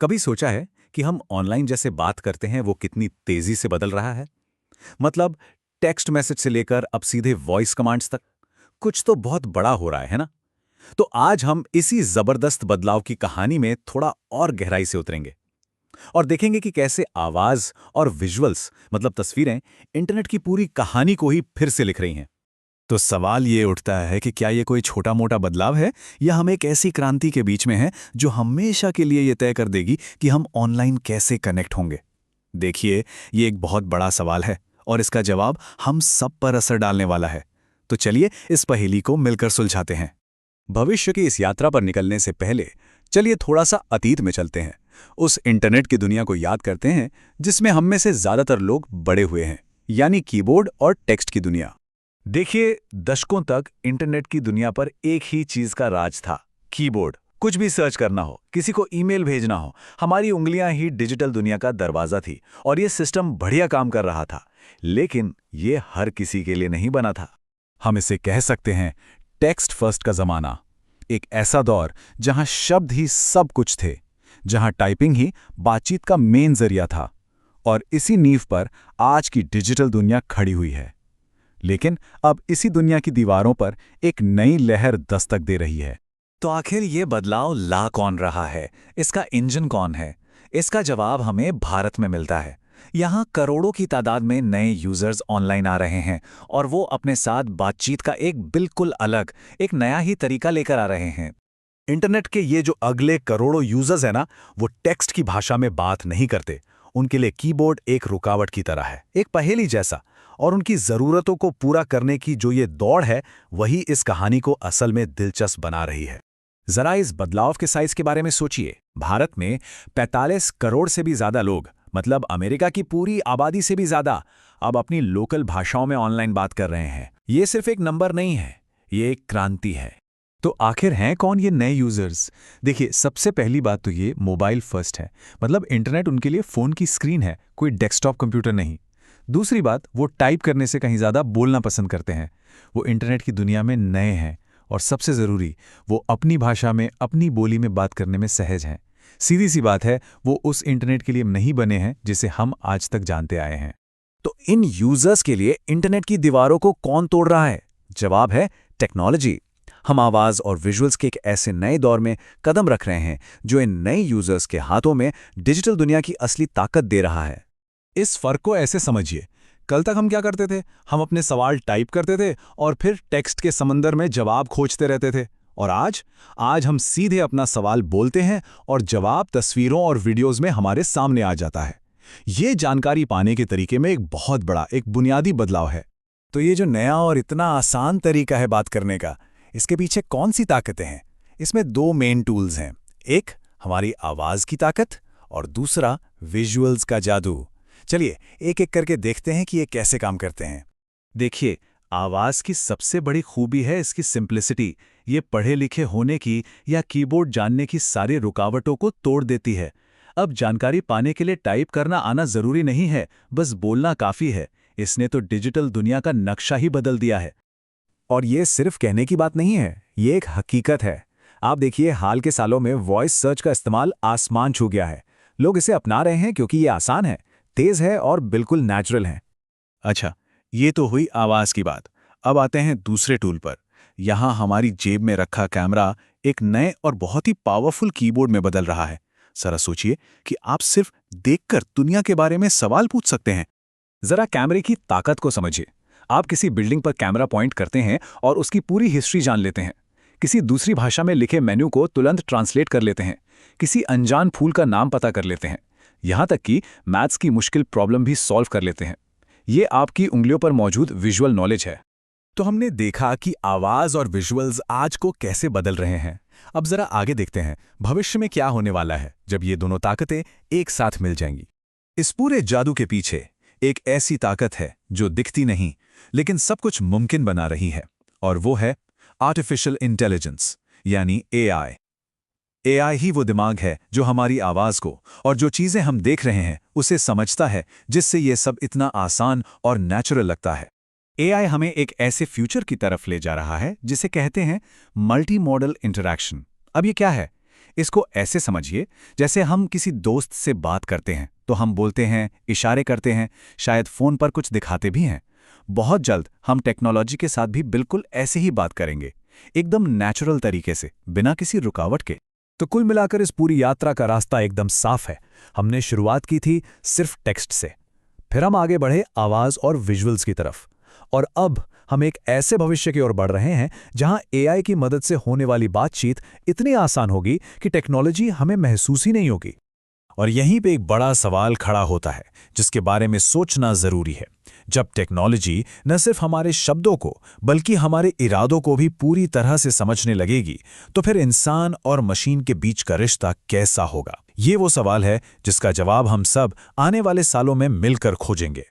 कभी सोचा है कि हम ऑनलाइन जैसे बात करते हैं वो कितनी तेजी से बदल रहा है? मतलब टेक्स्ट मैसेज से लेकर अब सीधे वॉइस कमांड्स तक कुछ तो बहुत बड़ा हो रहा है ना? तो आज हम इसी जबरदस्त बदलाव की कहानी में थोड़ा और गहराई से उतरेंगे और देखेंगे कि कैसे आवाज और विजुअल्स मतलब तस्वीरें इंटरनेट की पूरी कहानी को ही फिर से लिख रही हैं। तो सवाल ये उठता है कि क्या ये कोई छोटा-मोटा बदलाव है या हम एक ऐसी क्रांति के बीच में हैं जो हमेशा के लिए ये तय कर देगी कि हम ऑनलाइन कैसे कनेक्ट होंगे? देखिए, ये एक बहुत बड़ा सवाल है और इसका जवाब हम सब पर असर डालने वाला है। तो चलिए इस पहेली को मिलकर सुलझाते हैं। भविष्य की इस यात्रा पर निकलने से पहले चलिए थोड़ा सा अतीत में चलते हैं। उस इंटरनेट की दुनिया को याद करते हैं जिसमें हम में से ज्यादातर लोग बड़े हुए हैं, यानी कीबोर्ड और टेक्स्ट की दुनिया। देखिए, दशकों तक इंटरनेट की दुनिया पर एक ही चीज का राज था, कीबोर्ड। कुछ भी सर्च करना हो, किसी को ईमेल भेजना हो, हमारी उंगलियां ही डिजिटल दुनिया का दरवाजा थी और ये सिस्टम बढ़िया काम कर रहा था। लेकिन ये हर किसी के लिए नहीं बना था। हम इसे कह सकते हैं टेक्स्ट फर्स्ट का जमाना। एक ऐसा दौर जहां शब्द ही सब कुछ थे, जहां टाइपिंग ही बातचीत का मेन जरिया था। और इसी नींव पर आज की डिजिटल दुनिया खड़ी हुई है। लेकिन अब इसी दुनिया की दीवारों पर एक नई लहर दस्तक दे रही है। तो आखिर ये बदलाव ला कौन रहा है? इसका इंजन कौन है? इसका जवाब हमें भारत में मिलता है। यहाँ करोड़ों की तादाद में नए यूजर्स ऑनलाइन आ रहे हैं और वो अपने साथ बातचीत का एक बिल्कुल अलग, एक नया ही तरीका लेकर आ रहे हैं। इंटरनेट के ये जो अगले करोड़ों यूजर्स हैं ना, वो टेक्स्ट की भाषा में बात नहीं करते। उनके लिए कीबोर्ड एक रुकावट की तरह है, एक पहेली जैसा। और उनकी ज़रूरतों को पूरा करने की जो ये दौड़ है, वही इस कहानी को असल में दिलचस्प बना रही है। जरा इस बदलाव के साइज के बारे में सोचिए। भारत में 45 करोड़ से भी ज्यादा लोग, मतलब अमेरिका की पूरी आबादी से भी ज्यादा, अब अपनी लोकल भाषाओं में ऑनलाइन बात कर रहे हैं। ये सिर्फ एक नंबर नहीं है, ये एक क्रांति है। तो आखिर हैं कौन ये नए यूजर्स? देखिए, सबसे पहली बात तो ये मोबाइल फर्स्ट है। मतलब इंटरनेट उनके लिए फ़ोन की स्क्रीन है, कोई डेस्कटॉप कंप्यूटर नहीं। दूसरी बात, वो टाइप करने से कहीं ज़्यादा बोलना पसंद करते हैं। वो इंटरनेट की दुनिया में नए हैं और सबसे ज़रूरी, वो अपनी भाषा में, अपनी बोली में बात करने में सहज हैं। सीधी सी बात है, वो उस इंटरनेट के लिए नहीं बने हैं जिसे हम आज तक जानते आए हैं। तो इन यूजर्स के लिए इंटरनेट की दीवारों को कौन तोड़ रहा है? जवाब है टेक्नोलॉजी। हम आवाज़ और विजुअल्स के एक ऐसे नए दौर में कदम रख रहे हैं जो इन नए यूजर्स के हाथों में डिजिटल दुनिया की असली ताकत दे रहा है। इस फर्क को ऐसे समझिए, कल तक हम क्या करते थे? हम अपने सवाल टाइप करते थे और फिर टेक्स्ट के समंदर में जवाब खोजते रहते थे। और आज हम सीधे अपना सवाल बोलते हैं और जवाब तस्वीरों और वीडियोस में हमारे सामने आ जाता है। ये जानकारी पाने के तरीके में एक बहुत बड़ा, एक बुनियादी बदलाव है। तो ये जो नया और इतना आसान तरीका है बात करने का, इसके पीछे कौन सी ताकतें हैं? इसमें दो मेन टूल्स हैं। एक हमारी आवाज़ की ताकत और दूसरा विजुअल्स का जादू। चलिए एक एक करके देखते हैं कि ये कैसे काम करते हैं। देखिए, आवाज़ की सबसे बड़ी खूबी है इसकी सिंप्लिसिटी। ये पढ़े लिखे होने की या कीबोर्ड जानने की सारी रुकावटों को तोड़ देती है। अब जानकारी पाने के लिए टाइप करना आना ज़रूरी नहीं है, बस बोलना काफ़ी है। इसने तो डिजिटल दुनिया का नक्शा ही बदल दिया है। और ये सिर्फ कहने की बात नहीं है, ये एक हकीकत है। आप देखिए, हाल के सालों में वॉइस सर्च का इस्तेमाल आसमान छू गया है। लोग इसे अपना रहे हैं क्योंकि ये आसान है, तेज है और बिल्कुल नेचुरल है। अच्छा, ये तो हुई आवाज़ की बात। अब आते हैं दूसरे टूल पर। यहाँ हमारी जेब में रखा कैमरा एक नए और बहुत ही पावरफुल कीबोर्ड में बदल रहा है। जरा सोचिए कि आप सिर्फ देखकर दुनिया के बारे में सवाल पूछ सकते हैं। जरा कैमरे की ताकत को समझिए। आप किसी बिल्डिंग पर कैमरा पॉइंट करते हैं और उसकी पूरी हिस्ट्री जान लेते हैं। किसी दूसरी भाषा में लिखे मेन्यू को तुरंत ट्रांसलेट कर लेते हैं। किसी अनजान फूल का नाम पता कर लेते हैं। यहाँ तक कि मैथ्स की मुश्किल प्रॉब्लम भी सॉल्व कर लेते हैं। ये आपकी उंगलियों पर मौजूद विजुअल नॉलेज है। तो हमने देखा कि आवाज़ और विजुअल्स आज को कैसे बदल रहे हैं। अब जरा आगे देखते हैं, भविष्य में क्या होने वाला है जब ये दोनों ताकतें एक साथ मिल जाएंगी। इस पूरे जादू के पीछे एक ऐसी ताकत है जो दिखती नहीं, लेकिन सब कुछ मुमकिन बना रही है, और वो है आर्टिफिशियल इंटेलिजेंस, यानी एआई। एआई ही वो दिमाग है जो हमारी आवाज़ को और जो चीज़ें हम देख रहे हैं उसे समझता है, जिससे ये सब इतना आसान और नेचुरल लगता है। एआई हमें एक ऐसे फ्यूचर की तरफ ले जा रहा है जिसे कहते हैं मल्टी मॉडल इंटरैक्शन। अब ये क्या है? इसको ऐसे समझिए, जैसे हम किसी दोस्त से बात करते हैं तो हम बोलते हैं, इशारे करते हैं, शायद फ़ोन पर कुछ दिखाते भी हैं। बहुत जल्द हम टेक्नोलॉजी के साथ भी बिल्कुल ऐसे ही बात करेंगे, एकदम नेचुरल तरीके से, बिना किसी रुकावट के। तो कुल मिलाकर इस पूरी यात्रा का रास्ता एकदम साफ है। हमने शुरुआत की थी सिर्फ टेक्स्ट से, फिर हम आगे बढ़े आवाज़ और विजुअल्स की तरफ, और अब हम एक ऐसे भविष्य की ओर बढ़ रहे हैं जहां एआई की मदद से होने वाली बातचीत इतनी आसान होगी कि टेक्नोलॉजी हमें महसूस ही नहीं होगी। और यहीं पे एक बड़ा सवाल खड़ा होता है जिसके बारे में सोचना जरूरी है। जब टेक्नोलॉजी न सिर्फ हमारे शब्दों को बल्कि हमारे इरादों को भी पूरी तरह से समझने लगेगी, तो फिर इंसान और मशीन के बीच का रिश्ता कैसा होगा? ये वो सवाल है जिसका जवाब हम सब आने वाले सालों में मिलकर खोजेंगे।